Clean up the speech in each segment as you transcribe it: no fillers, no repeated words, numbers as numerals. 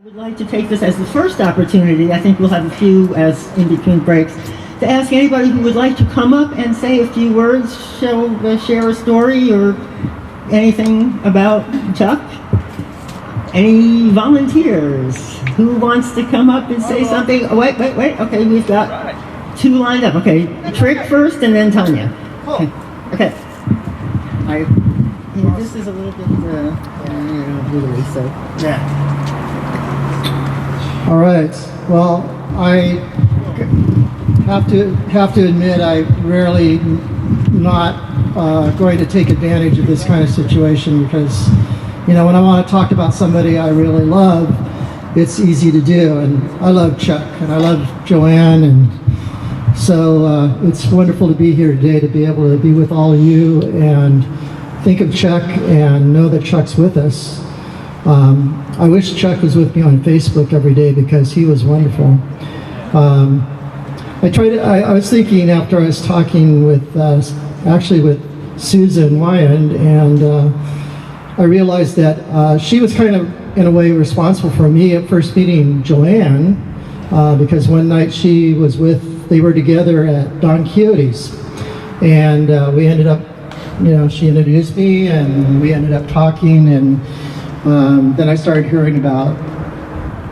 I would like to take this as the first opportunity, I think we'll have a few as in between breaks, to ask anybody who would like to come up and say a few words, share a story or anything about Chuck. Any volunteers? Who wants to come up and say something? Oh, wait. Okay, we've got two lined up. Okay, Trick first and then Tanya. Okay. This is a little bit wiggly, so yeah. All right. Well, I have to admit I rarely not going to take advantage of this kind of situation because, you know, when I want to talk about somebody I really love, it's easy to do. And I love Chuck and I love Joanne, and so it's wonderful to be here today to be able to be with all of you and think of Chuck and know that Chuck's with us. I wish Chuck was with me on Facebook every day because he was wonderful. I was thinking after I was talking with, actually with Susan Wyand, and I realized that she was kind of, in a way, responsible for me at first meeting Joanne, because one night they were together at Don Quixote's, and we ended up, she introduced me, and we ended up talking, and then I started hearing about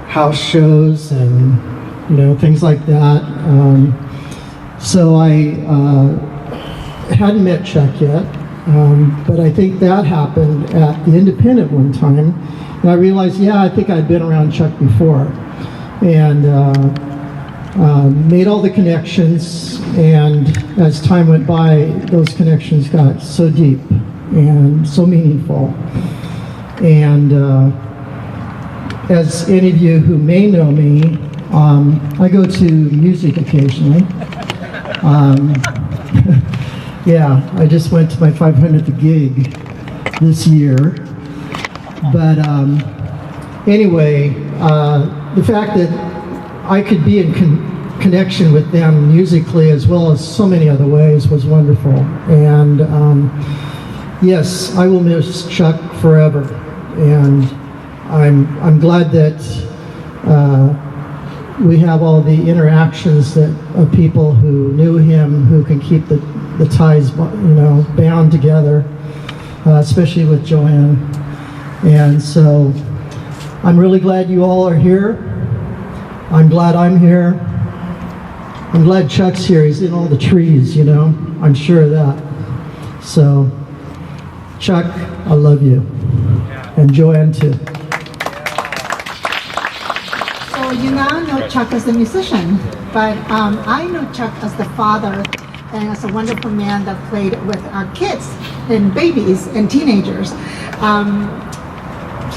house shows and things like that. So I hadn't met Chuck yet, but I think that happened at the Independent one time, and I realized, I think I'd been around Chuck before, and made all the connections, and as time went by, those connections got so deep and so meaningful. And as any of you who may know me, I go to music occasionally. I just went to my 500th gig this year. But anyway, the fact that I could be in connection with them musically as well as so many other ways was wonderful. And yes, I will miss Chuck forever. And I'm glad that we have all the interactions of people who knew him, who can keep the ties, bound together, especially with Joanne. And so I'm really glad you all are here. I'm glad I'm here. I'm glad Chuck's here. He's in all the trees, I'm sure of that. So, Chuck, I love you. And Joanne too. So you now know Chuck as a musician, but I know Chuck as the father and as a wonderful man that played with our kids and babies and teenagers.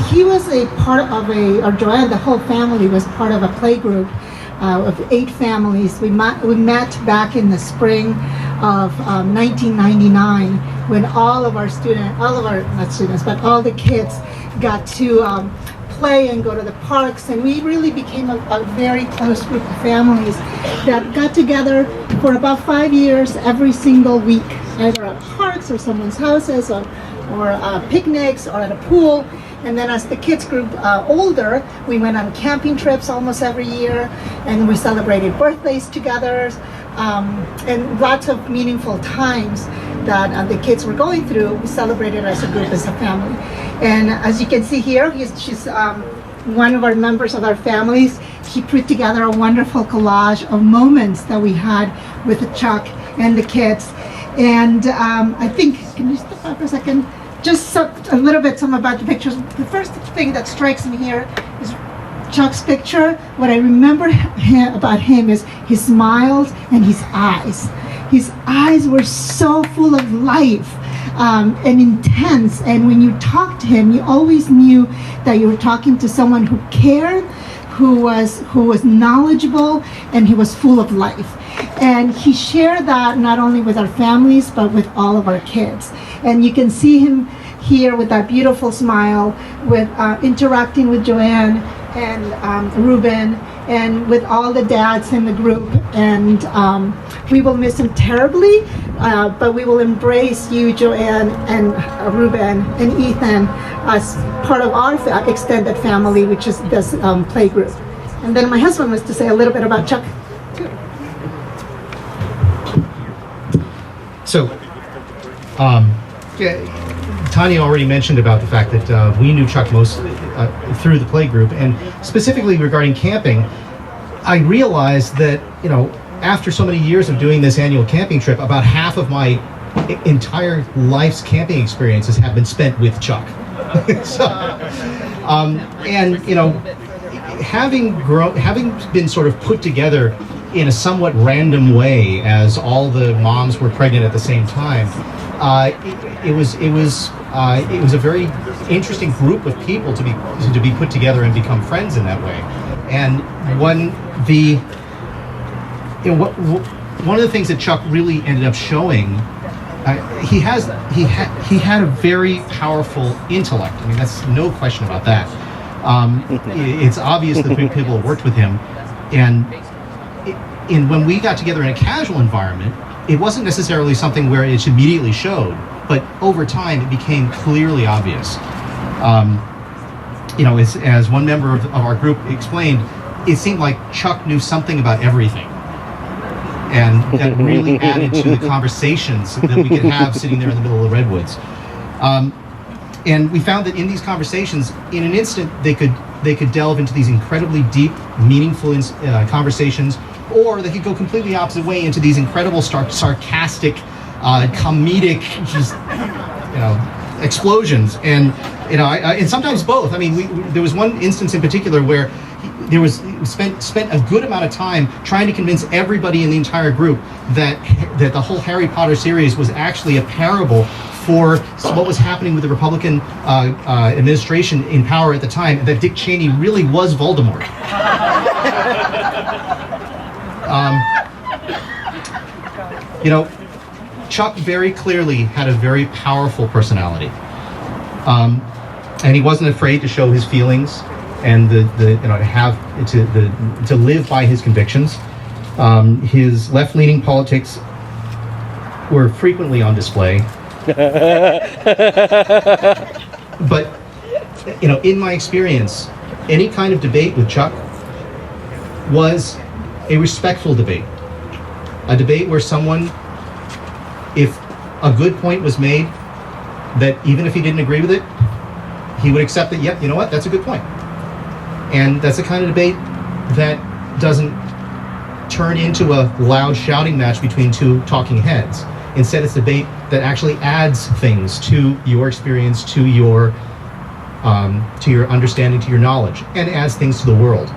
He was a part of or Joanne, the whole family was part of a play group of 8 families. We met back in the spring of 1999 when all the kids got to play and go to the parks, and we really became a very close group of families that got together for about 5 years every single week, either at parks or someone's houses or picnics or at a pool. And then as the kids grew older, we went on camping trips almost every year, and we celebrated birthdays together, and lots of meaningful times that the kids were going through. We celebrated as a group, as a family. And as you can see here, she's one of our members of our families. He put together a wonderful collage of moments that we had with Chuck and the kids. And I think, can you step up for a second? Just a little bit some about the pictures. The first thing that strikes me here is Chuck's picture. What I remember about him is his smiles and his eyes. His eyes were so full of life and intense. And when you talked to him, you always knew that you were talking to someone who cared, who was knowledgeable, and he was full of life. And he shared that not only with our families, but with all of our kids. And you can see him here with that beautiful smile, with interacting with Joanne and Reuben, and with all the dads in the group, and We will miss him terribly, but we will embrace you, Joanne, and Reuben, and Ethan as part of our extended family, which is this play group. And then my husband wants to say a little bit about Chuck, too. So, Tanya already mentioned about the fact that we knew Chuck most through the play group, and specifically regarding camping, I realized that, after so many years of doing this annual camping trip, about half of my entire life's camping experiences have been spent with Chuck. So, having been sort of put together in a somewhat random way as all the moms were pregnant at the same time, it was a very interesting group of people to be put together and become friends in that way. And one of the things that Chuck really ended up showing, he had a very powerful intellect. I mean, that's no question about that. It's obvious that people worked with him, and when we got together in a casual environment, it wasn't necessarily something where it immediately showed, but over time it became clearly obvious. As one member of our group explained, it seemed like Chuck knew something about everything, and that really added to the conversations that we could have sitting there in the middle of the redwoods. And we found that in these conversations, in an instant, they could delve into these incredibly deep, meaningful conversations, or they could go completely opposite way into these incredible, sarcastic, comedic, just explosions. And and sometimes both. I mean, there was one instance in particular where he spent a good amount of time trying to convince everybody in the entire group that the whole Harry Potter series was actually a parable for what was happening with the Republican administration in power at the time, that Dick Cheney really was Voldemort. Chuck very clearly had a very powerful personality, and he wasn't afraid to show his feelings and to live by his convictions. His left-leaning politics were frequently on display. But in my experience, any kind of debate with Chuck was a respectful debate, a debate where someone, if a good point was made, that even if he didn't agree with it, he would accept that, yep, you know what, that's a good point. And that's the kind of debate that doesn't turn into a loud shouting match between two talking heads. Instead, it's a debate that actually adds things to your experience, to your understanding, to your knowledge, and adds things to the world.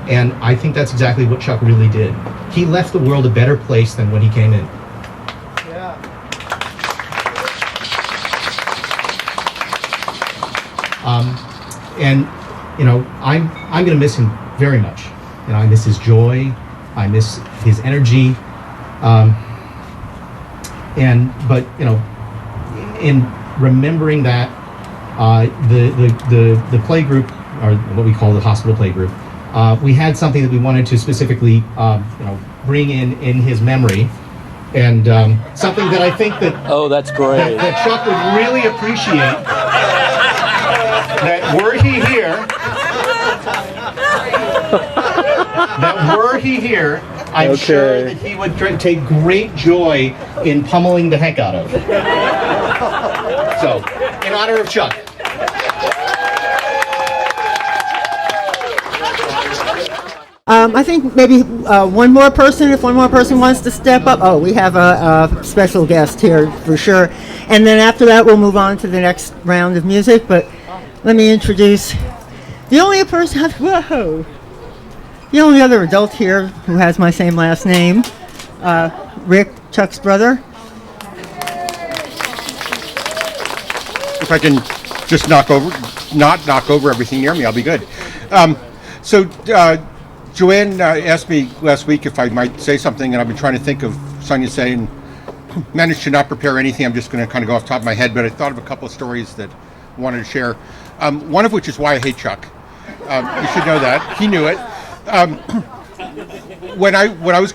And I think that's exactly what Chuck really did. He left the world a better place than when he came in. Yeah. I'm going to miss him very much. I miss his joy. I miss his energy. But in remembering that, the play group, or what we call the hospital play group, we had something that we wanted to specifically, bring in his memory, and something that I think that that's great. that Chuck would really appreciate. That were he here, I'm sure that he would take great joy in pummeling the heck out of. So, in honor of Chuck. I think maybe one more person, if one more person wants to step up. Oh, we have a special guest here for sure. And then after that, we'll move on to the next round of music. But let me introduce the only person, the only other adult here who has my same last name, Rick, Chuck's brother. If I can just not knock over everything near me, I'll be good. Joanne asked me last week if I might say something, and I've been trying to think of Sonia saying, managed to not prepare anything. I'm just going to kind of go off the top of my head, but I thought of a couple of stories that I wanted to share. One of which is why I hate Chuck. You should know that. He knew it. When I was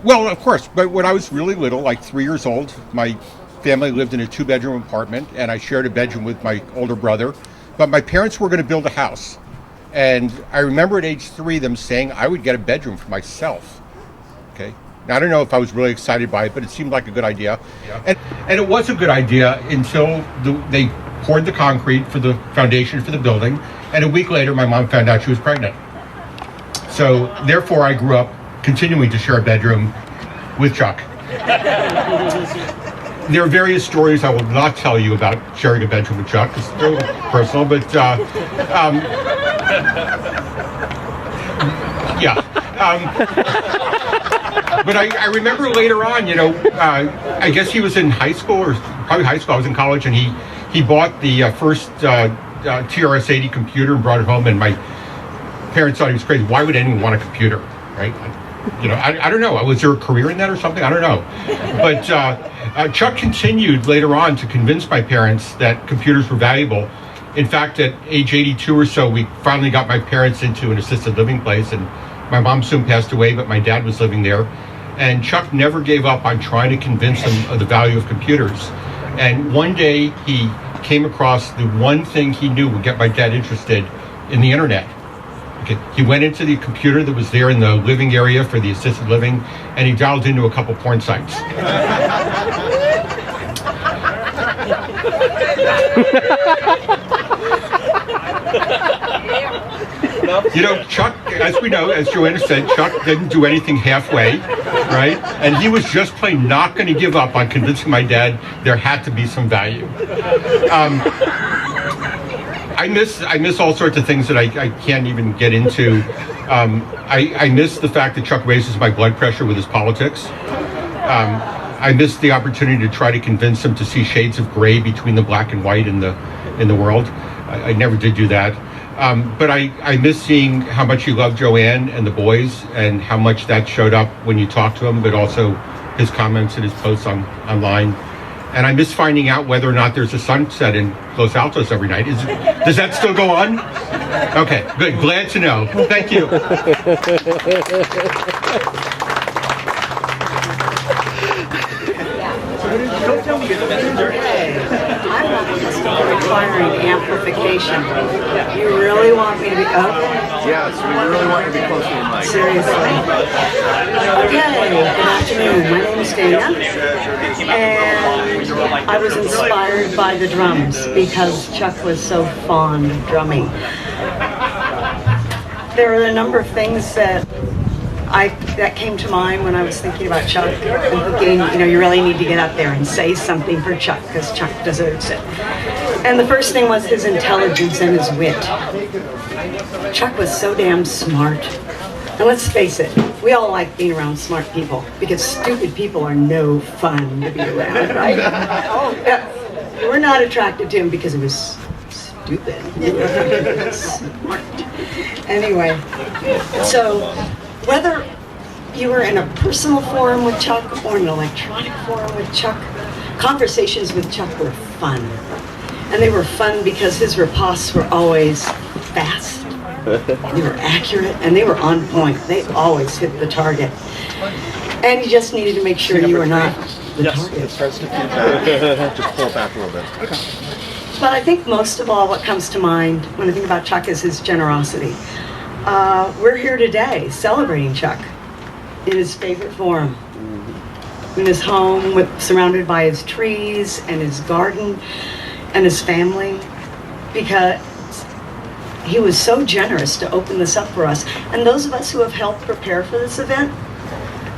Well, of course, but when I was really little, like 3 years old, my family lived in a 2-bedroom apartment, and I shared a bedroom with my older brother. But my parents were going to build a house. And I remember at age 3 them saying I would get a bedroom for myself. Okay. Now, I don't know if I was really excited by it, but it seemed like a good idea. Yeah. And it was a good idea until they poured the concrete for the foundation for the building. And a week later, my mom found out she was pregnant. So therefore, I grew up continuing to share a bedroom with Chuck. There are various stories I will not tell you about sharing a bedroom with Chuck because they're a little personal, but yeah. But I remember later on, I guess he was in high school or probably high school. I was in college, and he bought the first TRS-80 computer and brought it home, and my parents thought he was crazy. Why would anyone want a computer, right? I don't know. Was there a career in that or something? I don't know. But Chuck continued later on to convince my parents that computers were valuable. In fact, at age 82 or so, we finally got my parents into an assisted living place, and my mom soon passed away, but my dad was living there. And Chuck never gave up on trying to convince them of the value of computers. And one day he came across the one thing he knew would get my dad interested in the internet. Okay. He went into the computer that was there in the living area for the assisted living, and he dialed into a couple porn sites. Chuck, as we know, as Joanna said, Chuck didn't do anything halfway, right? And he was just plain not going to give up on convincing my dad there had to be some value. I miss all sorts of things that I can't even get into. I miss the fact that Chuck raises my blood pressure with his politics. I miss the opportunity to try to convince him to see shades of gray between the black and white in the world. I never did do that. But I miss seeing how much he loved Joanne and the boys, and how much that showed up when you talked to him, but also his comments and his posts online. And I miss finding out whether or not there's a sunset in Los Altos every night. Does that still go on? Okay, good. Glad to know. Thank you. I'm not requiring amplification. You really want me to be okay? Yes, we really want you to be close to the mic. Seriously. Okay, good afternoon. My name is Daina, and I was inspired by the drums because Chuck was so fond of drumming. There are a number of things that came to mind when I was thinking about Chuck and thinking, you really need to get up there and say something for Chuck because Chuck deserves it. And the first thing was his intelligence and his wit. Chuck was so damn smart. And let's face it, we all like being around smart people because stupid people are no fun to be around, right? We're not attracted to him because he was stupid. He was smart. Anyway, so whether you were in a personal forum with Chuck or an electronic forum with Chuck, conversations with Chuck were fun. And they were fun because his riposts were always fast, they were accurate, and they were on point. They always hit the target. And you just needed to make sure you were not the target. Just pull it back a little bit. Okay. But I think most of all what comes to mind when I think about Chuck is his generosity. We're here today celebrating Chuck in his favorite form, in his home, surrounded by his trees and his garden and his family, because he was so generous to open this up for us. And those of us who have helped prepare for this event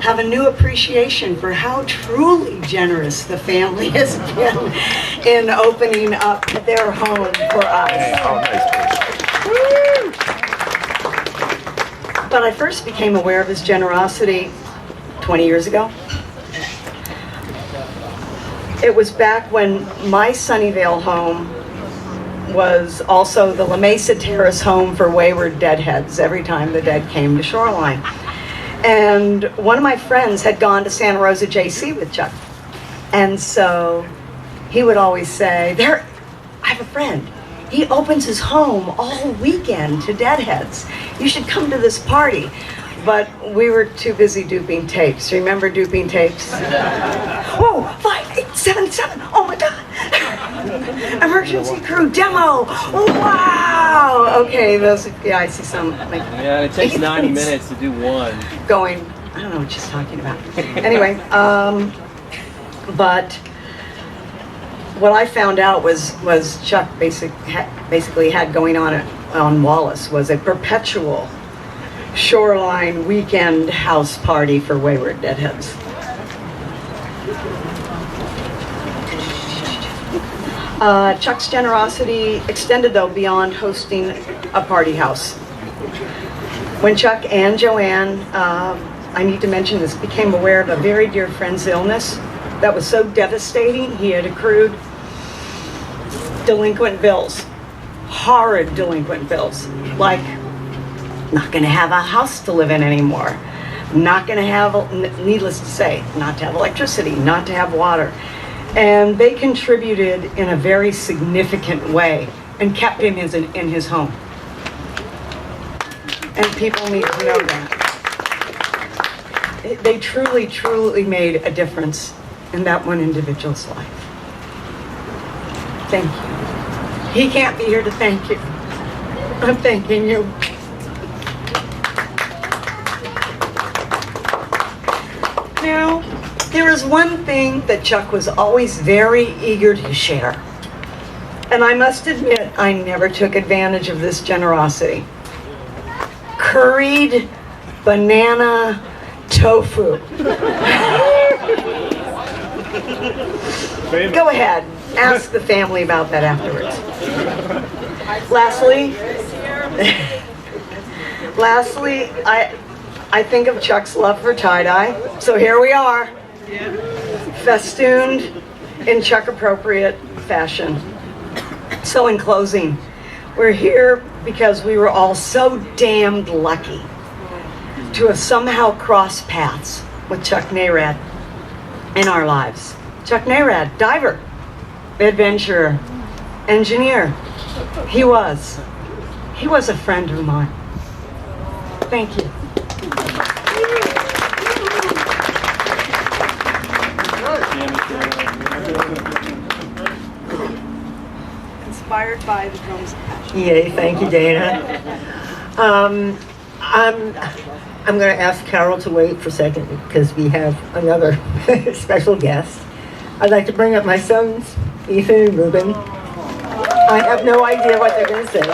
have a new appreciation for how truly generous the family has been in opening up their home for us. Oh, nice. But I first became aware of his generosity 20 years ago. It was back when my Sunnyvale home was also the La Mesa Terrace home for wayward deadheads every time the dead came to Shoreline. And one of my friends had gone to Santa Rosa JC with Chuck. And so he would always say, I have a friend. He opens his home all weekend to deadheads. You should come to this party. But we were too busy duping tapes. Remember duping tapes? Whoa, 5877. Oh my God. Emergency crew demo. Wow. Okay, those, yeah, I see some. Like, Yeah, it takes 90 minutes to do one. going, I don't know what she's talking about. Anyway, but what I found out was Chuck basically had going on Wallace was a perpetual shoreline weekend house party for wayward deadheads. Chuck's generosity extended, though, beyond hosting a party house. When Chuck and Joanne, I need to mention this, became aware of a very dear friend's illness that was so devastating, he had accrued delinquent bills, horrid delinquent bills, like not going to have a house to live in anymore, not going to have, needless to say, not to have electricity, not to have water. And they contributed in a very significant way and kept him in his home. And people need to know that. They truly, truly made a difference in that one individual's life. Thank you. He can't be here to thank you. I'm thanking you. Now, there is one thing that Chuck was always very eager to share. And I must admit, I never took advantage of this generosity. Curried banana tofu. Go ahead, ask the family about that afterwards. Lastly, I think of Chuck's love for tie-dye. So here we are, festooned in Chuck-appropriate fashion. So in closing, we're here because we were all so damned lucky to have somehow crossed paths with Chuck Narad in our lives. Chuck Narad, diver, adventurer, engineer. He was a friend of mine. Thank you. Inspired by the drums of passion. Yay, thank you, Dana. I'm going to ask Carol to wait for a second because we have another special guest. I'd like to bring up my sons, Ethan and Reuben. I have no idea what they're going to say.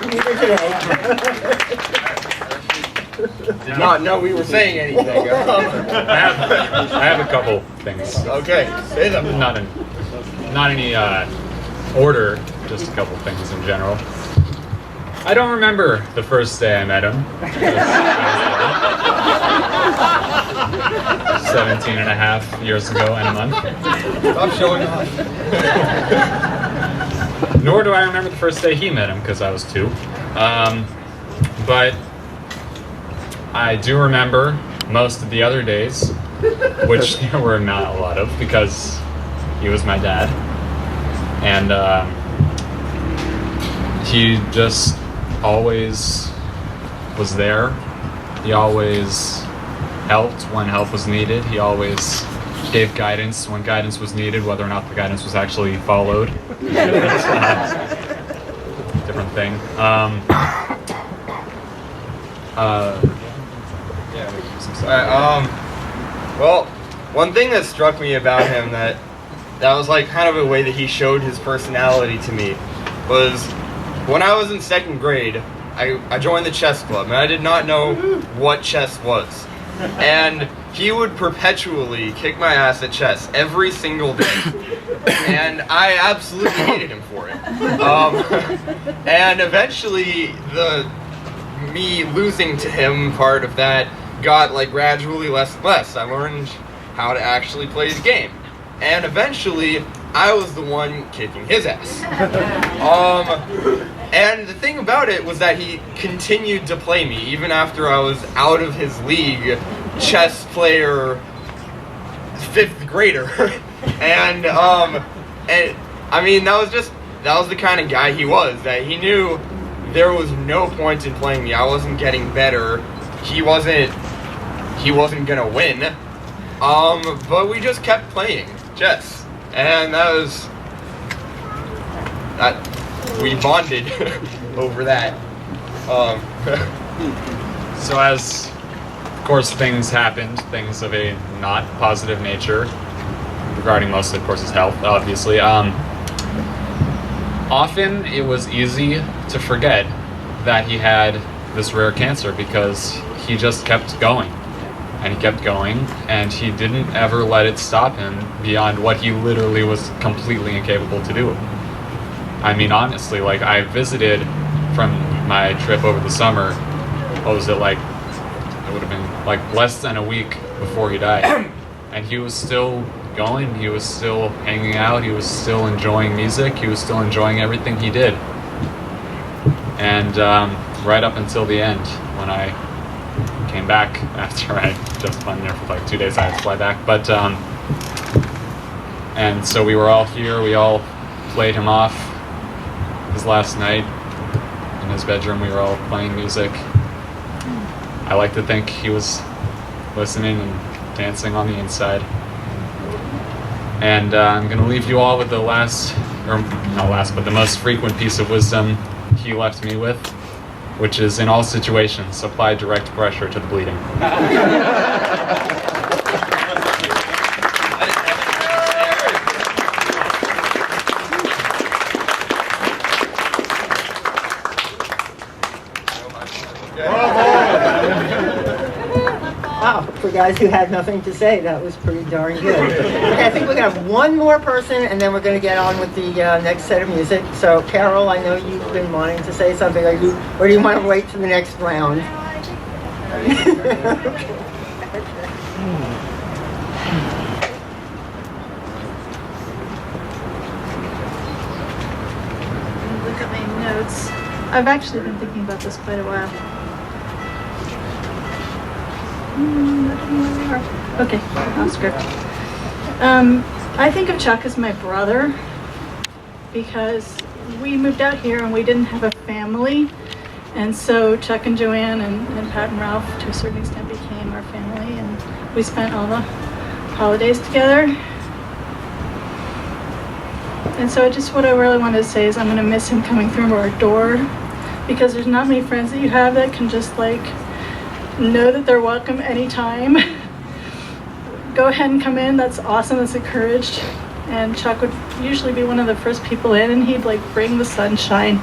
Neither today. Not know we were saying anything. I have a couple things. Okay, say them. Not any order, just a couple things in general. I don't remember the first day I met him. 17 and a half years ago and a month. Stop showing off. Nor do I remember the first day he met him, because I was 2. But I do remember most of the other days, which there were not a lot of, because he was my dad. And he just always was there. He always helped when help was needed. He always gave guidance when guidance was needed, whether or not the guidance was actually followed. Different thing. Well, one thing that struck me about him that was like kind of a way that he showed his personality to me was when I was in 2nd grade, I joined the chess club and I did not know what chess was. And he would perpetually kick my ass at chess every single day. And I absolutely hated him for it. And eventually me losing to him part of that got like gradually less and less. I learned how to actually play the game. And eventually I was the one kicking his ass. And the thing about it was that he continued to play me even after I was out of his league, chess player, 5th grader. And I mean, that was the kind of guy he was, that he knew there was no point in playing me. I wasn't getting better he wasn't gonna win. But we just kept playing chess, and we bonded over that. So as, of course, things happened, things of a not positive nature, regarding mostly, of course, his health, obviously. Often it was easy to forget that he had this rare cancer because he just kept going. And he kept going, and he didn't ever let it stop him beyond what he literally was completely incapable to do. I mean, honestly, like, I visited from my trip over the summer, what was it, like, it would have been like less than a week before he died. And he was still going, he was still hanging out, he was still enjoying music, he was still enjoying everything he did. And right up until the end, when I came back after I just been there for like 2 days, I had to fly back. But and so we were all here, we all played him off his last night in his bedroom. We were all playing music. I like to think he was listening and dancing on the inside. And I'm gonna leave you all with the last, or not last, but the most frequent piece of wisdom he left me with, which is, in all situations, apply direct pressure to the bleeding. Wow, for guys who had nothing to say, that was pretty darn good. Okay, I think we're going to have one more person, and then we're going to get on with the next set of music. So, Carol, I know you've been wanting to say something. Or do you want to wait to the next round? Look at my notes. I've actually been thinking about this quite a while. Okay, off script. I think of Chuck as my brother because we moved out here and we didn't have a family, and so Chuck and Joanne and Pat and Ralph to a certain extent became our family, and we spent all the holidays together. And so just what I really wanted to say is I'm going to miss him coming through our door, because there's not many friends that you have that can just like know that they're welcome anytime. Go ahead and come in. That's awesome. That's encouraged. And Chuck would usually be one of the first people in, and he'd like bring the sunshine,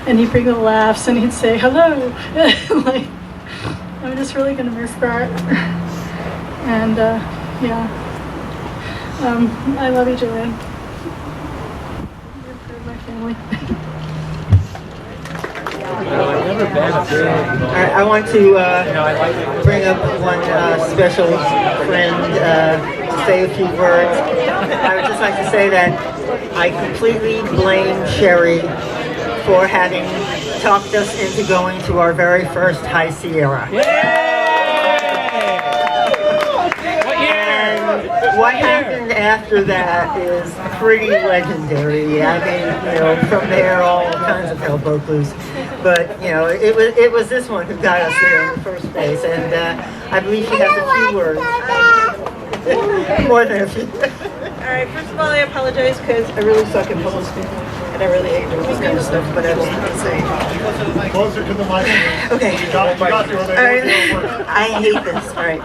and he'd bring the laughs, and he'd say hello. Like, I'm just really gonna miss that. And yeah, I love you, Joanne. You're part of my family. I want to bring up one special friend to say a few words. I would just like to say that I completely blame Sherry for having talked us into going to our very first High Sierra. And what happened after that is pretty legendary. I mean, you know, from there all kinds of hell broke loose. But, you know, it was this one who got us there in the first place, and I believe she has a few words. More than a few. Alright, first of all, I apologize because I really suck at public speaking, and I really hate doing this kind of stuff, but I will not say. Closer to the mic. Okay. Alright, I hate this. Alright.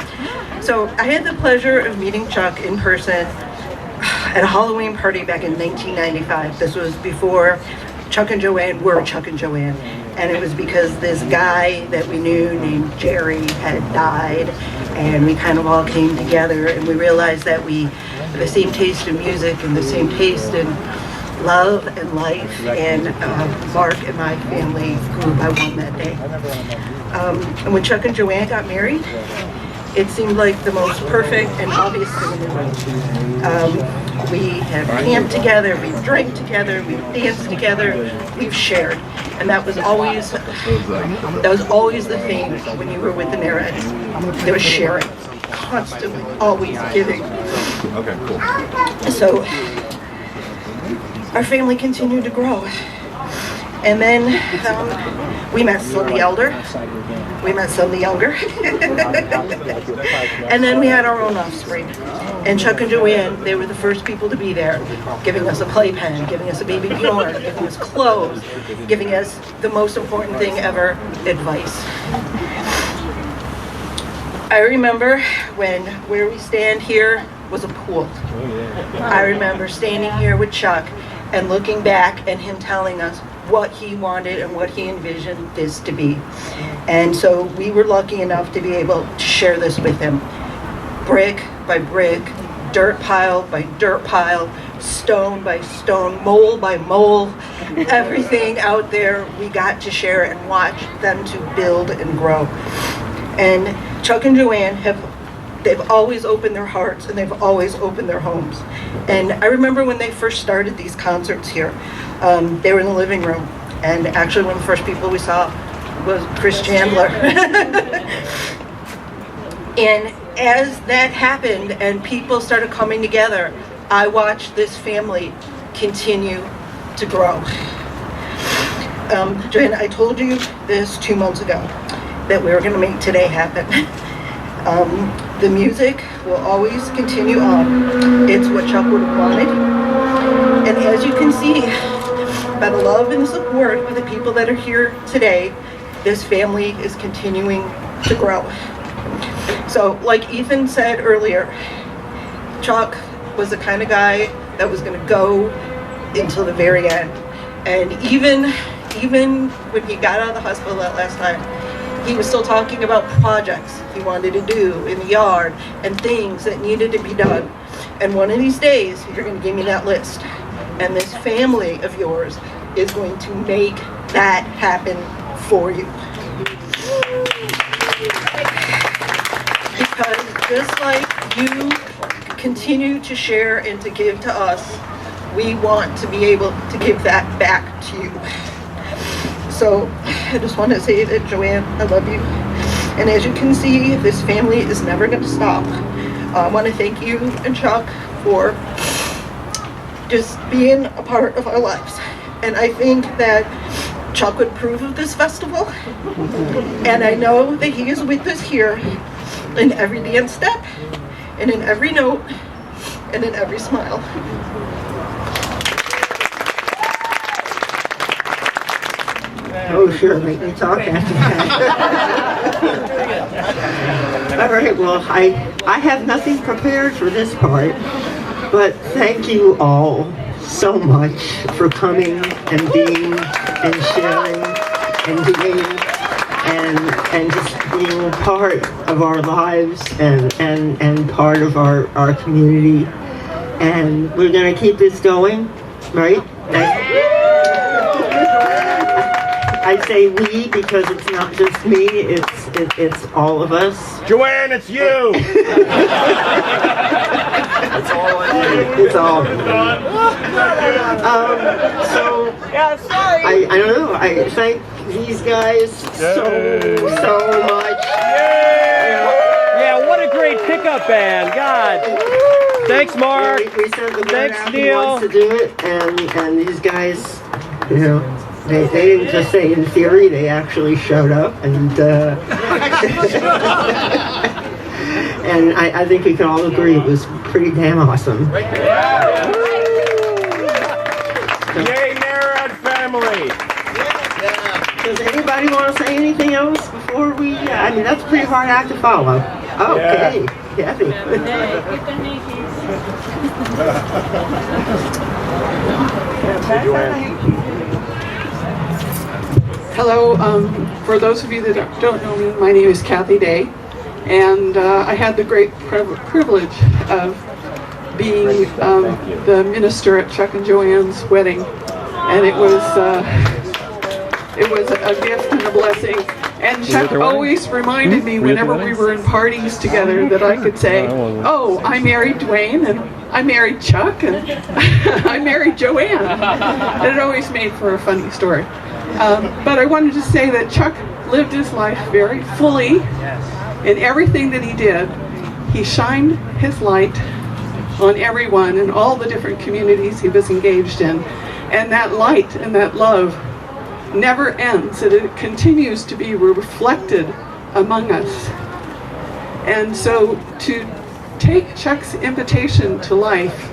So, I had the pleasure of meeting Chuck in person at a Halloween party back in 1995. This was before Chuck and Joanne were Chuck and Joanne. And it was because this guy that we knew named Jerry had died, and we kind of all came together, and we realized that we had the same taste in music and the same taste in love and life, and Mark and my family grew by one that day. And when Chuck and Joanne got married, it seemed like the most perfect and obvious thing in the world. We have camped together, we've drank together, we've danced together, we've shared, and that was always the thing when you were with the Nareds. There was sharing, constantly, always giving. Okay, cool. So our family continued to grow, And then we met some of the elder, we met some of the younger, and then we had our own offspring. And Chuck and Joanne, they were the first people to be there, giving us a playpen, giving us a baby Bjorn, giving us clothes, giving us the most important thing ever, advice. I remember where we stand here was a pool. I remember standing here with Chuck and looking back and him telling us what he wanted and what he envisioned this to be. And so we were lucky enough to be able to share this with him. Brick by brick, dirt pile by dirt pile, stone by stone, mole by mole, everything out there we got to share and watch them to build and grow. And Chuck and Joanne they've always opened their hearts and they've always opened their homes. And I remember when they first started these concerts here, they were in the living room. And actually one of the first people we saw was Chris Chandler. And as that happened and people started coming together, I watched this family continue to grow. Joanne, I told you this 2 months ago, that we were going to make today happen. The music will always continue on. It's what Chuck would have wanted. And as you can see, by the love and the support of the people that are here today, this family is continuing to grow. So like Ethan said earlier, Chuck was the kind of guy that was going to go until the very end. And even when he got out of the hospital that last time, he was still talking about projects he wanted to do in the yard and things that needed to be done. And one of these days, you're going to give me that list. And this family of yours is going to make that happen for you. Because just like you continue to share and to give to us, we want to be able to give that back to you. So I just want to say that, Joanne, I love you. And as you can see, this family is never going to stop. I want to thank you and Chuck for just being a part of our lives. And I think that Chuck would approve of this festival. And I know that he is with us here in every dance step, and in every note, and in every smile. Oh, sure, make me talk after that. All right, well, I have nothing prepared for this part, but thank you all so much for coming and being and sharing and doing and just being a part of our lives and part of our community. And we're going to keep this going, right? I say we because it's not just me, it's all of us. Joanne, it's you! It's all on you. It's all. So, I don't know, I thank these guys so much. Yeah, what a great pickup band, God. Thanks, Mark. We sent the Thanks, out Neil. who wants to do it, and these guys, you know, they didn't just say in theory, they actually showed up, and and I think we can all agree it was pretty damn awesome. Yay, Narad family! Does anybody want to say anything else before we, I mean, that's a pretty hard act to follow. Okay, Cathy. Hello, for those of you that don't know me, my name is Cathy Day, and I had the great privilege of being the minister at Chuck and Joanne's wedding, and it was a gift and a blessing. And Chuck always reminded me whenever we were in parties together that I could say, oh, I married Duane, and I married Chuck, and I married Joanne. And it always made for a funny story. But I wanted to say that Chuck lived his life very fully in everything that he did. He shined his light on everyone in all the different communities he was engaged in. And that light and that love never ends, and it continues to be reflected among us. And so to take Chuck's invitation to life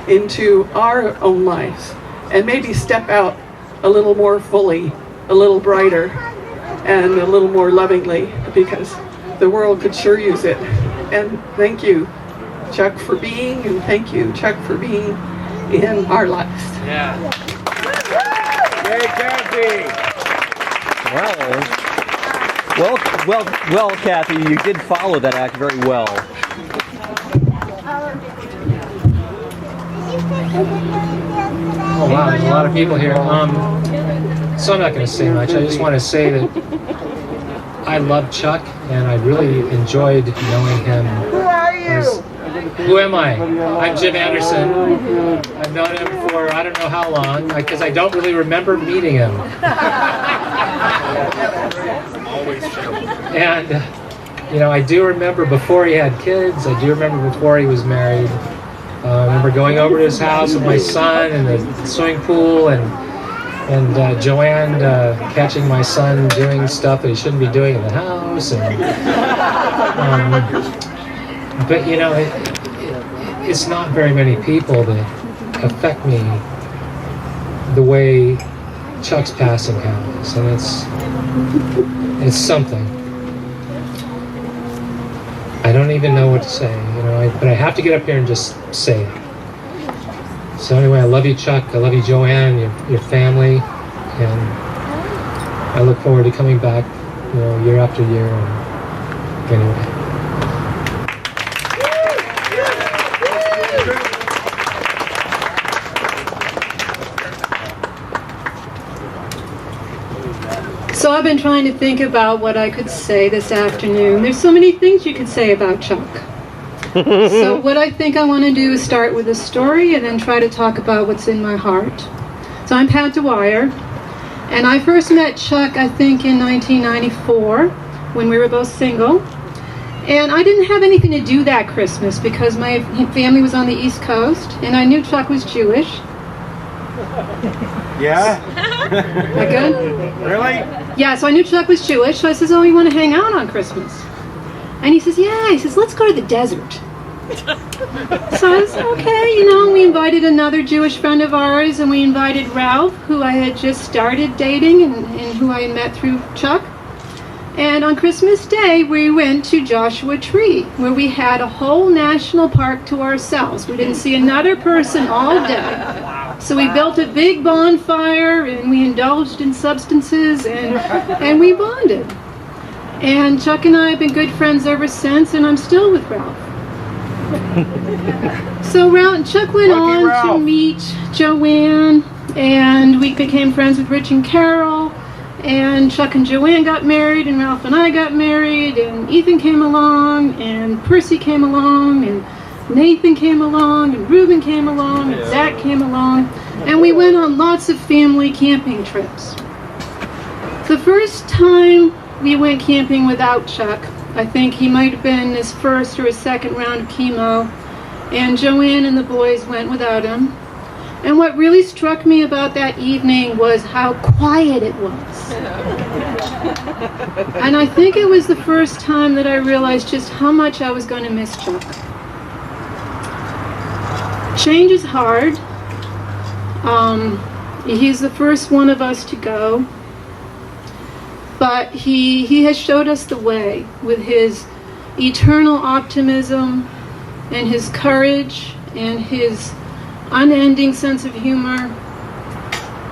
into our own lives and maybe step out a little more fully, a little brighter, and a little more lovingly, because the world could sure use it. And thank you, Chuck, for being, and thank you, Chuck, for being in our lives. Yeah. Hey, Cathy. Well, Cathy, you did follow that act very well. Oh wow, there's a lot of people here. So I'm not going to say much. I just want to say that I love Chuck, and I really enjoyed knowing him. Who are you? Who am I? I'm Jim Anderson. I've known him for I don't know how long, because I don't really remember meeting him. And, you know, I do remember before he had kids. I do remember before he was married. I remember going over to his house with my son in the swimming pool, and Joanne catching my son doing stuff that he shouldn't be doing in the house. And, but, you know, it's not very many people that affect me the way Chuck's passing has, and it's something. I don't even know what to say, you know, but I have to get up here and just say it. So anyway, I love you, Chuck. I love you, Joanne, your family, and I look forward to coming back, you know, year after year. And anyway. So I've been trying to think about what I could say this afternoon. There's so many things you could say about Chuck. So what I think I want to do is start with a story and then try to talk about what's in my heart. So I'm Pat Dwyer, and I first met Chuck, I think, in 1994 when we were both single. And I didn't have anything to do that Christmas because my family was on the East Coast, and I knew Chuck was Jewish. Yeah? Am I good? Really? Yeah, so I knew Chuck was Jewish, so I says, oh, you want to hang out on Christmas? And he says, yeah. He says, let's go to the desert. So I said, okay, you know, we invited another Jewish friend of ours, and we invited Ralph, who I had just started dating and who I had met through Chuck. And on Christmas Day, we went to Joshua Tree, where we had a whole national park to ourselves. We didn't see another person all day. So we built a big bonfire, and we indulged in substances, and we bonded. And Chuck and I have been good friends ever since, and I'm still with Ralph. So Chuck went on to meet Joanne, and we became friends with Rich and Carol, and Chuck and Joanne got married, and Ralph and I got married, and Ethan came along, and Percy came along, and Nathan came along, and Reuben came along, and Zach came along, and we went on lots of family camping trips. The first time we went camping without Chuck, I think he might have been his first or his second round of chemo, and Joanne and the boys went without him. And what really struck me about that evening was how quiet it was. And I think it was the first time that I realized just how much I was going to miss Chuck. Change is hard. He's the first one of us to go. But he has showed us the way with his eternal optimism and his courage and his unending sense of humor.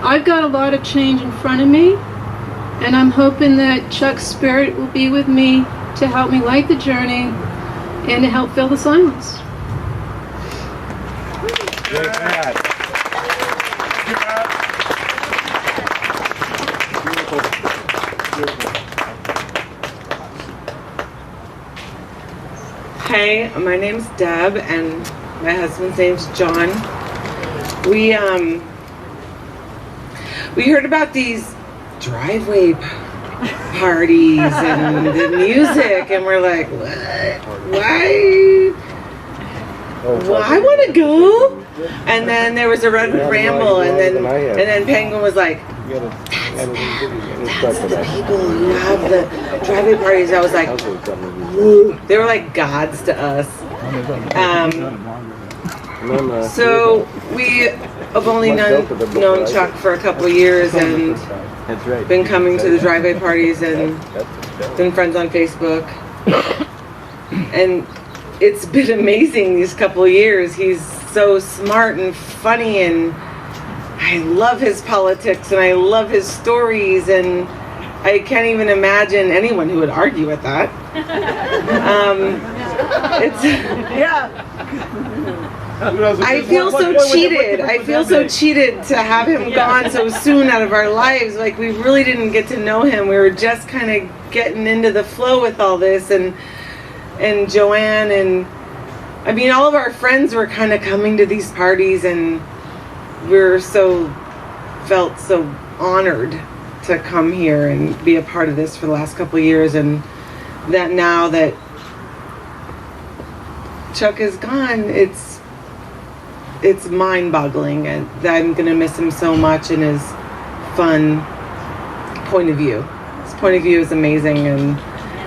I've got a lot of change in front of me, and I'm hoping that Chuck's spirit will be with me to help me light the journey and to help fill the silence. Hi, my name's Deb, and my husband's name's Jon. We heard about these driveway parties and the music, and we're like, what? Why? Well, I want to go. And then there was a Red Ramble, and then Penguin was like, that's the people who have the driveway parties. I was like, woo. They were like gods to us. So we have only known Chuck for a couple of years and been coming to the driveway parties and been friends on Facebook. And it's been amazing these couple of years. He's so smart and funny, and I love his politics and I love his stories, and I can't even imagine anyone who would argue with that. I feel so cheated. I feel so cheated to have him gone so soon out of our lives. Like, we really didn't get to know him. We were just kind of getting into the flow with all this, and Joanne, and I mean, all of our friends were kind of coming to these parties, and felt so honored to come here and be a part of this for the last couple of years, and that now that Chuck is gone, it's mind-boggling, and I'm gonna miss him so much, and his fun point of view. His point of view is amazing, and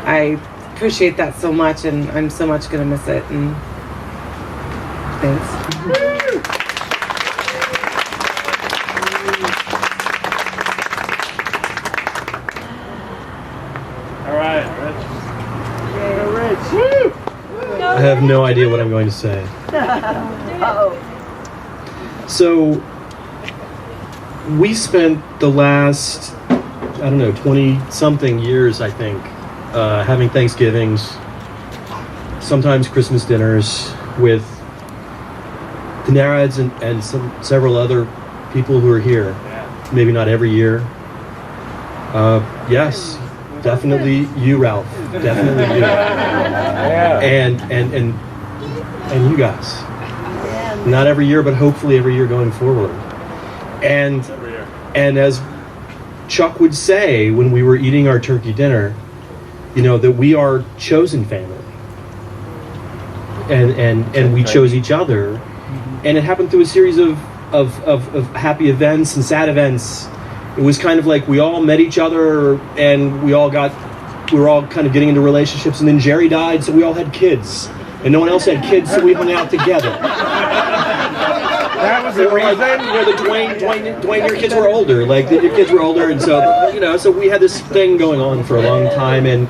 I appreciate that so much, and I'm so much gonna miss it. And thanks. All right, Rich. Yeah, Rich. I have no idea what I'm going to say. So, we spent the last, 20-something years, I think, having Thanksgivings, sometimes Christmas dinners with the Narads and several other people who are here. Maybe not every year. Yes, definitely you, Ralph. Definitely you. And you guys. Not every year, but hopefully every year going forward. And as Chuck would say when we were eating our turkey dinner, that we are chosen family. And we chose each other. And it happened through a series of happy events and sad events. It was kind of like we all met each other, and we were all kind of getting into relationships, and then Jerry died, so we all had kids. And no one else had kids, so we hung out together. That was the reason. The Duane, your kids were older. Like, your kids were older, and so, so we had this thing going on for a long time, and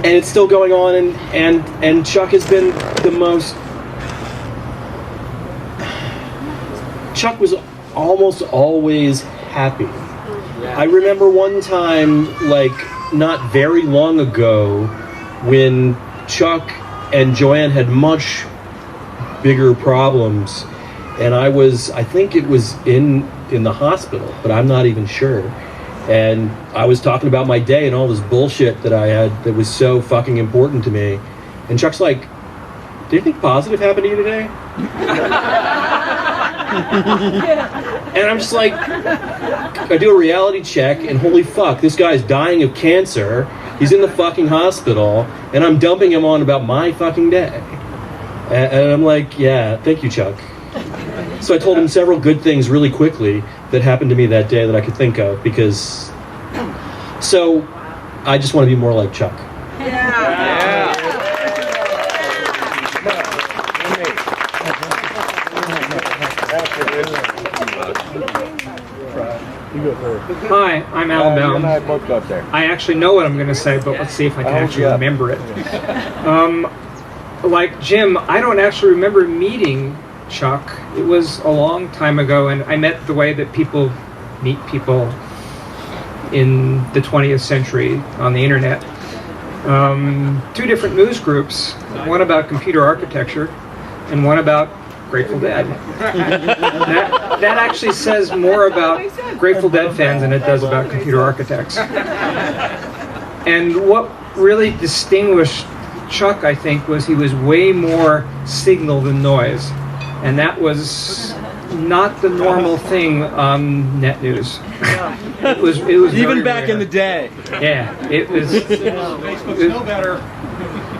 it's still going on, and Chuck has been the most... Chuck was almost always happy. I remember one time, like, not very long ago, when Chuck and Joanne had much bigger problems, and I think it was in the hospital, but I'm not even sure. And I was talking about my day and all this bullshit that I had that was so fucking important to me. And Chuck's like, "Did anything positive happen to you today?" And I'm just like, I do a reality check, and holy fuck, this guy's dying of cancer. He's in the fucking hospital, and I'm dumping him on about my fucking day. And I'm like, yeah, thank you, Chuck. So I told him several good things really quickly that happened to me that day that I could think of, because... So, I just want to be more like Chuck. Hi, I'm Al Down. I actually know what I'm going to say, but let's see if I can actually remember it. Like Jim, I don't actually remember meeting Chuck. It was a long time ago, and I met the way that people meet people in the 20th century on the internet. 2 different news groups, one about computer architecture and one about Grateful Dead. That actually says more about Grateful Dead fans than it does about computer architects. And what really distinguished Chuck, I think, was he was way more signal than noise. And that was not the normal thing on net news. It was even back rare. In the day. Yeah, it was. Facebook's no better.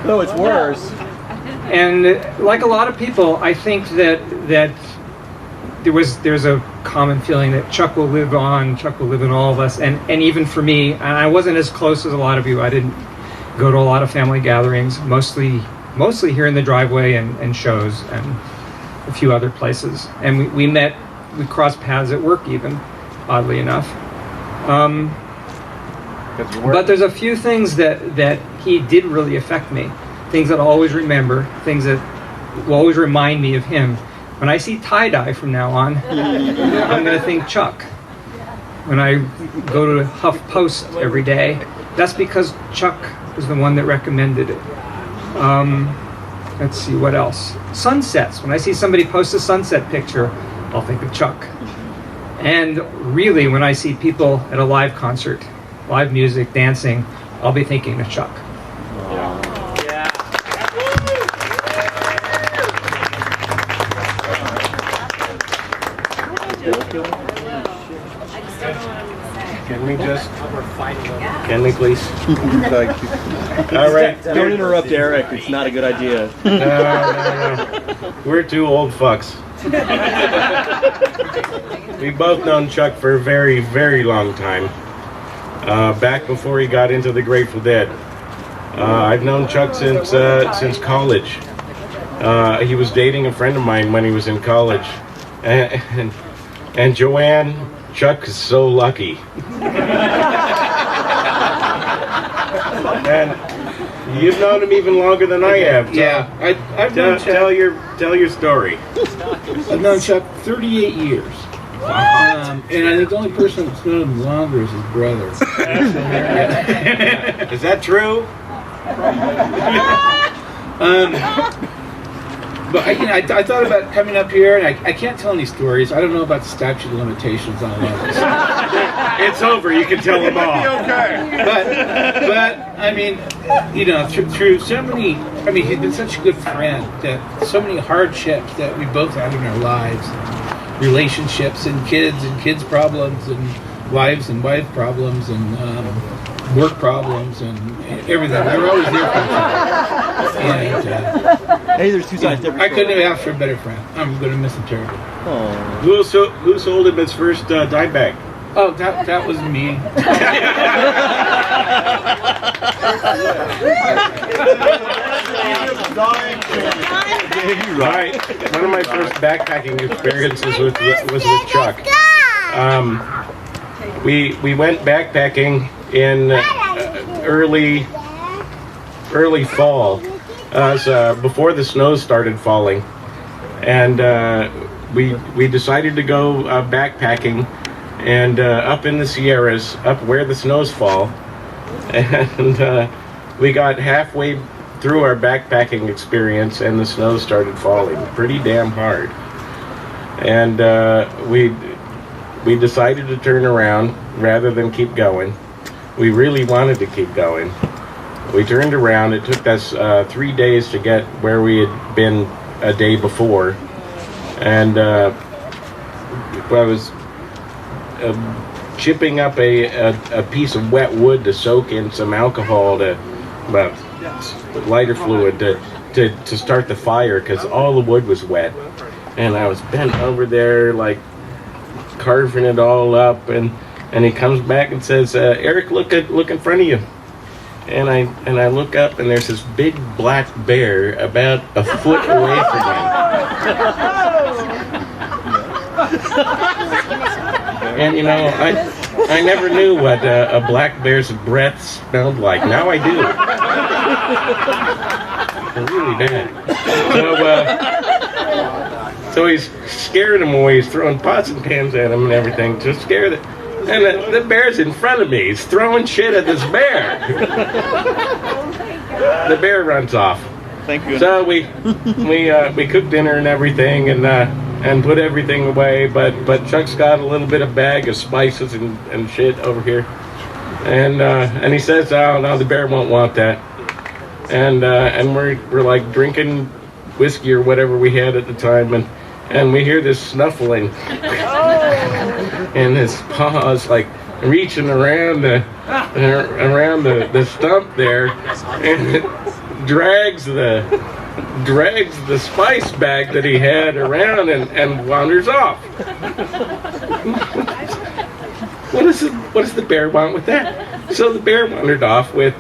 No, it's worse. And like a lot of people, I think that there's a common feeling that Chuck will live on, Chuck will live in all of us, and even for me, and I wasn't as close as a lot of you. I didn't go to a lot of family gatherings, mostly here in the driveway and shows and a few other places. And we crossed paths at work even, oddly enough. But there's a few things that he did really affect me, things that I'll always remember, things that will always remind me of him. When I see tie-dye from now on, I'm going to think Chuck. When I go to HuffPost every day, that's because Chuck was the one that recommended it. Let's see, what else? Sunsets. When I see somebody post a sunset picture, I'll think of Chuck. And really, when I see people at a live concert, live music, dancing, I'll be thinking of Chuck. Can we please? All right. Don't interrupt Eric. It's not a good idea. No. We're two old fucks. We've both known Chuck for a very, very long time. Back before he got into the Grateful Dead. I've known Chuck since college. He was dating a friend of mine when he was in college. And Joanne, Chuck is so lucky. And you've known him even longer than I have. Yeah, I've known Chuck. Tell your story. I've known Chuck 38 years. And I think the only person that's known him longer is his brother. Is that true? But I thought about coming up here, and I can't tell any stories. I don't know about the statute of limitations on a lot of this. It's over. You can tell them all. Okay. But I mean, you know, through so many. I mean, he's been such a good friend that so many hardships that we both had in our lives, relationships and kids problems and wives and wife problems and work problems and everything. They were always there for each other. And, hey, there's two sides to every I couldn't have asked for a better friend. I'm going to miss him terribly. Who sold him his first dye bag? Oh, that was me. Right. One of my first backpacking experiences was with Chuck. We went backpacking in early fall, before the snow started falling, and we decided to go backpacking and up in the Sierras, up where the snows fall, and we got halfway through our backpacking experience and the snow started falling pretty damn hard, and we decided to turn around rather than keep going. We really wanted to keep going. We turned around. It took us 3 days to get where we had been a day before, and I was chipping up a piece of wet wood to soak in some alcohol lighter fluid to start the fire because all the wood was wet, and I was bent over there like carving it all up, and he comes back and says, Eric, look in front of you. And I look up, and there's this big black bear about a foot away from me. And you know, I never knew what a black bear's breath smelled like. Now I do. Really bad. So he's scaring him away. He's throwing pots and pans at him and everything to scare the. And the bear's in front of me. He's throwing shit at this bear. The bear runs off. Thank you. So we cooked dinner and everything and put everything away. But Chuck's got a little bit of bag of spices and shit over here. And he says, oh no, the bear won't want that. And we're like drinking whiskey or whatever we had at the time, and we hear this snuffling. And his paws like reaching around the stump there, and it drags the drags the spice bag that he had around and wanders off. What does the bear want with that? So the bear wandered off with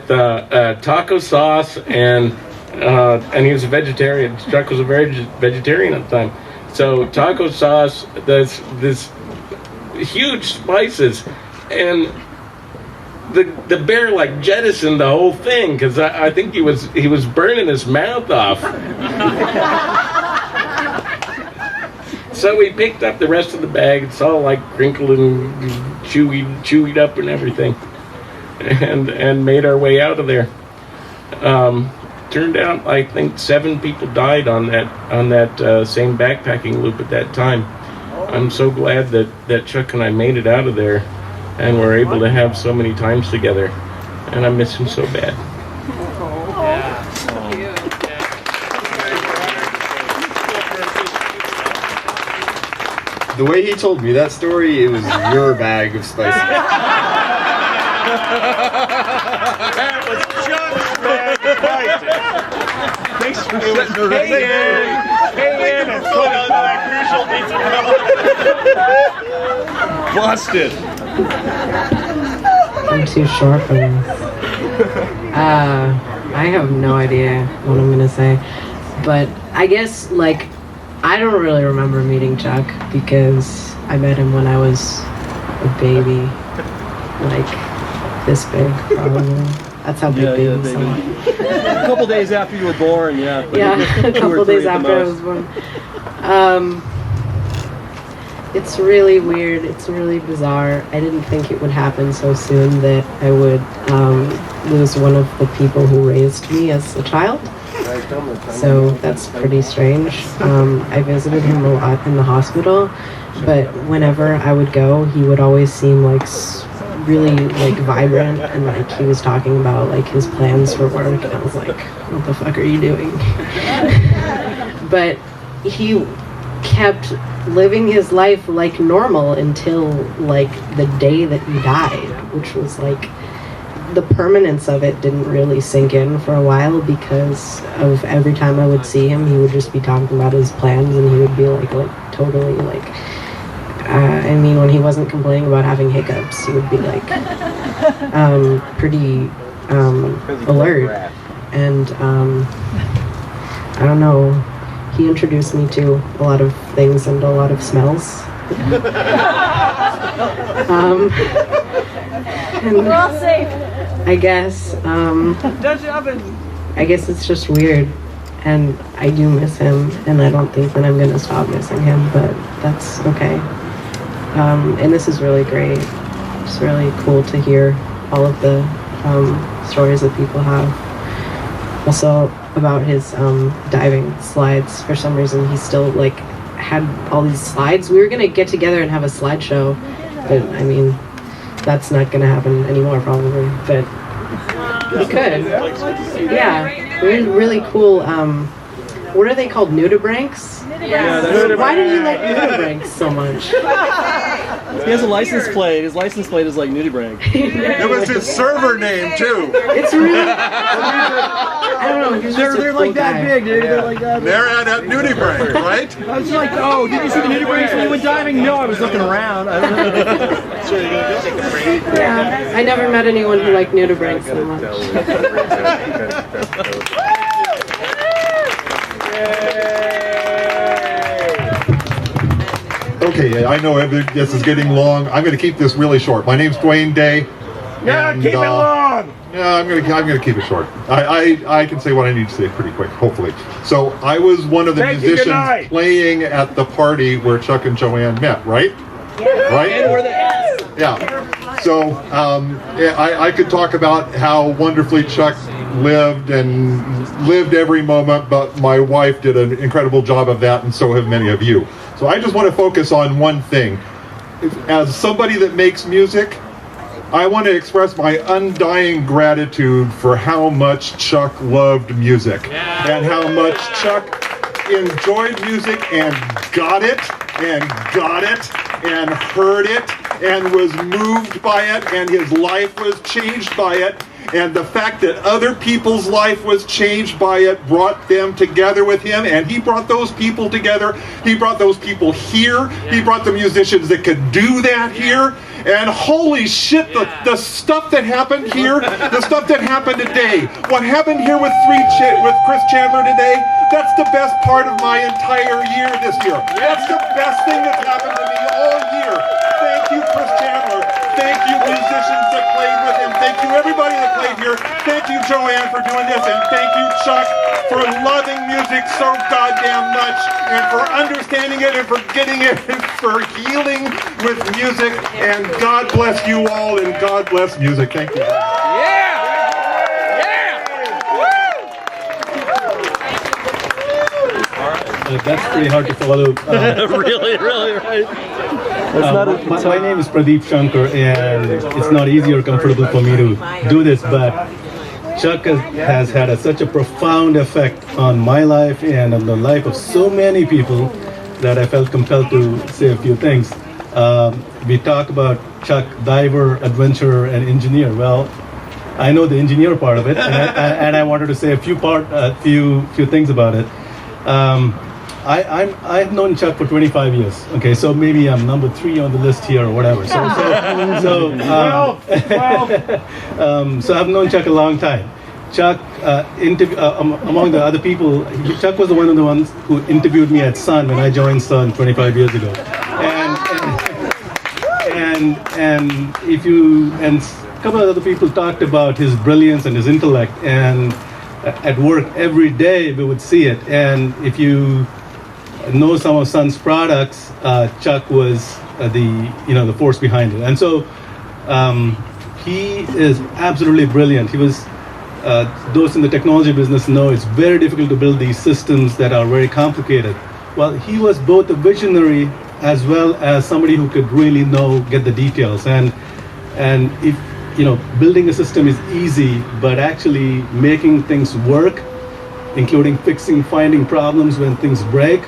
taco sauce and he was a vegetarian. Chuck was a vegetarian at the time. So taco sauce, this huge spices, and the bear like jettisoned the whole thing because I think he was burning his mouth off. So we picked up the rest of the bag. It's all like crinkled and chewied up and everything, and made our way out of there. Turned out I think 7 people died on that same backpacking loop at that time. I'm so glad that Chuck and I made it out of there and were able to have so many times together, and I miss him so bad. The way he told me that story, it was your bag of spices. That was Chuck's bag of spices. Thanks for setting the record. Hey, and put on that crucial piece of busted. I'm too short for this. I have no idea what I'm gonna say, but I guess I don't really remember meeting Chuck because I met him when I was a baby, this big probably. That's how big babies are. A couple days after you were born, yeah. Yeah, a couple days after I was born. It's really weird. It's really bizarre. I didn't think it would happen so soon that I would lose one of the people who raised me as a child. So that's pretty strange. I visited him a lot in the hospital, but whenever I would go, he would always seem really vibrant, and he was talking about his plans for work, and I was like, what the fuck are you doing? But he kept living his life like normal until the day that he died, which was the permanence of it didn't really sink in for a while because of every time I would see him, he would just be talking about his plans, and he would be totally when he wasn't complaining about having hiccups, he would be pretty alert, and I don't know, he introduced me to a lot of things and a lot of smells. We're all safe. I guess I guess it's just weird, and I do miss him, and I don't think that I'm gonna stop missing him, but that's okay. And this is really great. It's really cool to hear all of the stories that people have. Also about his diving slides. For some reason, he still had all these slides. We were gonna get together and have a slideshow, but I mean, that's not gonna happen anymore probably. But we could. Yeah, we're really cool. What are they called? Nudibranchs? Yeah, why do you like nudibranchs so much? He has a license plate. His license plate is nudibranch. It was his server name too. It's really. I don't know. They're cool that guy. big, dude. They're that. They're at Nudibranch, right? I was oh, did you see the nudibranchs when you went diving? No, I was looking around. I don't know. Yeah, I never met anyone who liked nudibranchs so much. Okay, I know this is getting long. I'm going to keep this really short. My name's Duane Day. Yeah, keep it long. Yeah, I'm gonna keep it short. I can say what I need to say pretty quick, hopefully. So I was one of the musicians playing at the party where Chuck and Joanne met, right? Yeah. Right? And we're there. Yeah. So I could talk about how wonderfully Chuck lived every moment, but my wife did an incredible job of that, and so have many of you. So I just want to focus on one thing. As somebody that makes music, I want to express my undying gratitude for how much Chuck loved music and how much Chuck enjoyed music and got it and heard it and was moved by it, and his life was changed by it. And the fact that other people's life was changed by it brought them together with him, and he brought those people together. He brought those people here. He brought the musicians that could do that here. And holy shit, the stuff that happened here, the stuff that happened today, what happened here with Chris Chandler today, that's the best part of my entire year this year. That's the best thing that's happened to me all year. Thank you, Chris Chandler. Thank you, musicians that played with him. Thank you, everybody that played here. Thank you, Joanne, for doing this. And thank you, Chuck, for loving music so goddamn much, and for understanding it, and for getting it, and for healing with music. And God bless you all, and God bless music. Thank you. That's pretty hard to follow. Really, right. My name is Pradip Shankar, and it's not easy or comfortable for me to do this, but Chuck has had such a profound effect on my life and on the life of so many people that I felt compelled to say a few things. We talk about Chuck, diver, adventurer, and engineer. Well, I know the engineer part of it, and I wanted to say a few things about it. I've known Chuck for 25 years. Okay, so maybe I'm number 3 on the list here or whatever. So I've known Chuck a long time. Chuck, among the other people, Chuck was one of the ones who interviewed me at Sun when I joined Sun 25 years ago. And a couple of other people talked about his brilliance and his intellect, and at work every day we would see it. And if you know some of Sun's products, Chuck was the force behind it. And so he is absolutely brilliant. He was those in the technology business know it's very difficult to build these systems that are very complicated. Well, he was both a visionary as well as somebody who could really get the details. And if building a system is easy, but actually making things work, including finding problems when things break,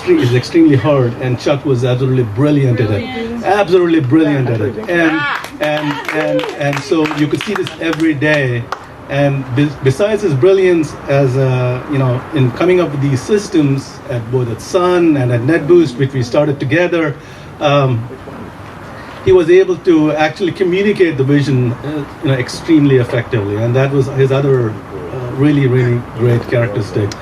is extremely hard. And Chuck was absolutely brilliant at it. Absolutely brilliant at it. And so you could see this every day. And besides his brilliance as in coming up with these systems at both at Sun and at NetBoost, which we started together, he was able to actually communicate the vision extremely effectively, and that was his other really great characteristic.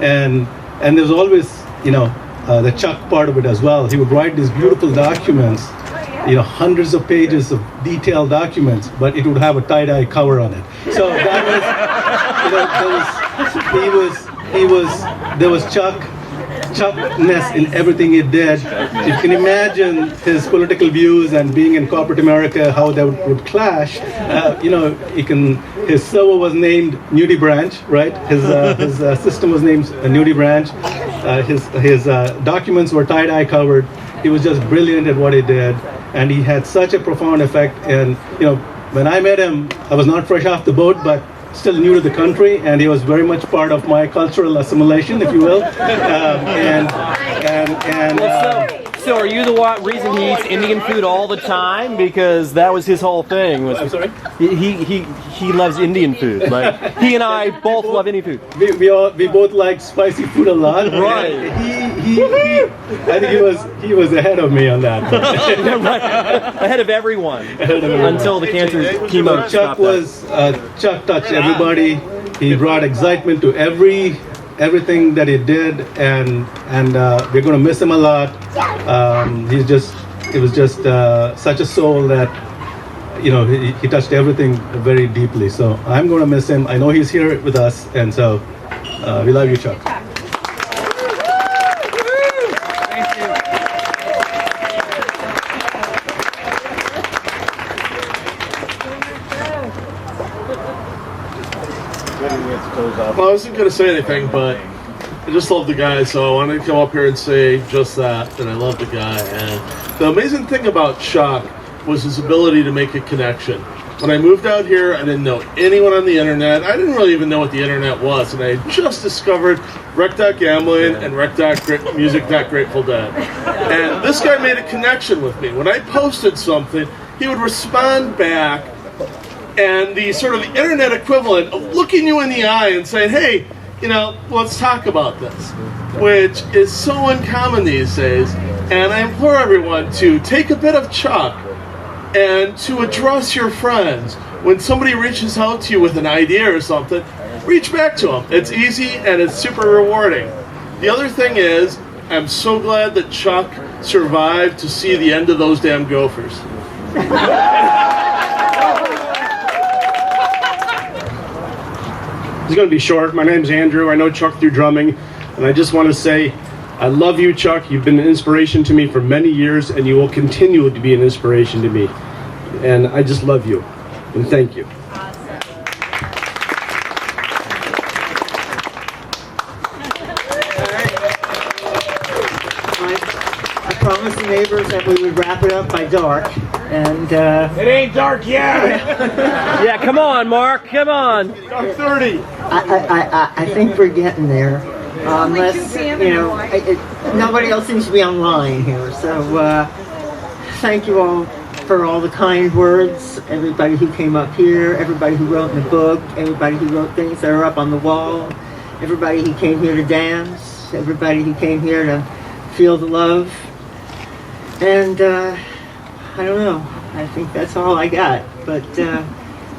And there's always the Chuck part of it as well. He would write these beautiful documents, hundreds of pages of detailed documents, but it would have a tie-dye cover on it. So that was there was Chuckness in everything he did. You can imagine his political views and being in corporate America, how that would clash. His server was named Nudie Branch, right? His system was named Nudie Branch. His documents were tie-dye covered. He was just brilliant at what he did, and he had such a profound effect. And when I met him, I was not fresh off the boat, but still new to the country, and he was very much part of my cultural assimilation, if you will. So are you the reason he eats Indian food all the time? Because that was his whole thing. I'm sorry? He loves Indian food. Like he and I both love Indian food. We both like spicy food a lot. Right. I think he was ahead of me on that. Ahead of everyone. Until the cancer chemo. Chuck touched everybody. He brought excitement to everything that he did, and we're going to miss him a lot. He was just such a soul that he touched everything very deeply. So I'm going to miss him. I know he's here with us, and so we love you, Chuck. Well, I wasn't going to say anything, but I just love the guy, so I wanted to come up here and say just that I love the guy. And the amazing thing about Chuck was his ability to make a connection. When I moved out here, I didn't know anyone on the internet. I didn't really even know what the internet was, and I had just discovered Rec.Gambling and Rec.Music.Grateful Dead. And this guy made a connection with me. When I posted something, he would respond back, and the sort of internet equivalent of looking you in the eye and saying, hey, let's talk about this, which is so uncommon these days. And I implore everyone to take a bit of Chuck and to address your friends. When somebody reaches out to you with an idea or something, reach back to them. It's easy and it's super rewarding. The other thing is, I'm so glad that Chuck survived to see the end of those damn Gophers. It's going to be short. My name's Andrew. I know Chuck through drumming, and I just want to say I love you, Chuck. You've been an inspiration to me for many years, and you will continue to be an inspiration to me. And I just love you, and thank you. I promised the neighbors that we would wrap it up by dark, and It ain't dark yet. Yeah, come on, Mark. Come on. Dark 30. I think we're getting there. Unless, nobody else seems to be online here. So thank you all for all the kind words. Everybody who came up here, everybody who wrote in the book, everybody who wrote things that are up on the wall, everybody who came here to dance, everybody who came here to feel the love. And I don't know. I think that's all I got. But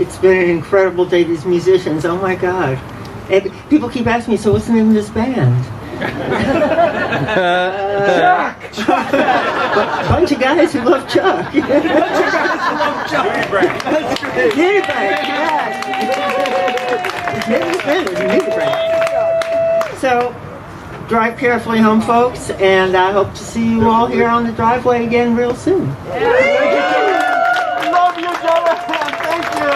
it's been an incredible day. These musicians, oh my God. And people keep asking me, so what's the name of this band? Chuck! Bunch of guys who love Chuck. Bunch of guys who love Chuck. Unity Bank, yes. Unity Bank. So, drive carefully home, folks, and I hope to see you all here on the driveway again real soon. Love you, Jonathan. Thank you.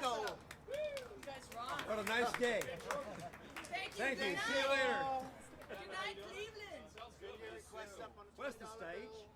go. You guys rock. What a nice day. Thank you. Thank you. Good See you night. later. Good night, Cleveland. Where's the stage?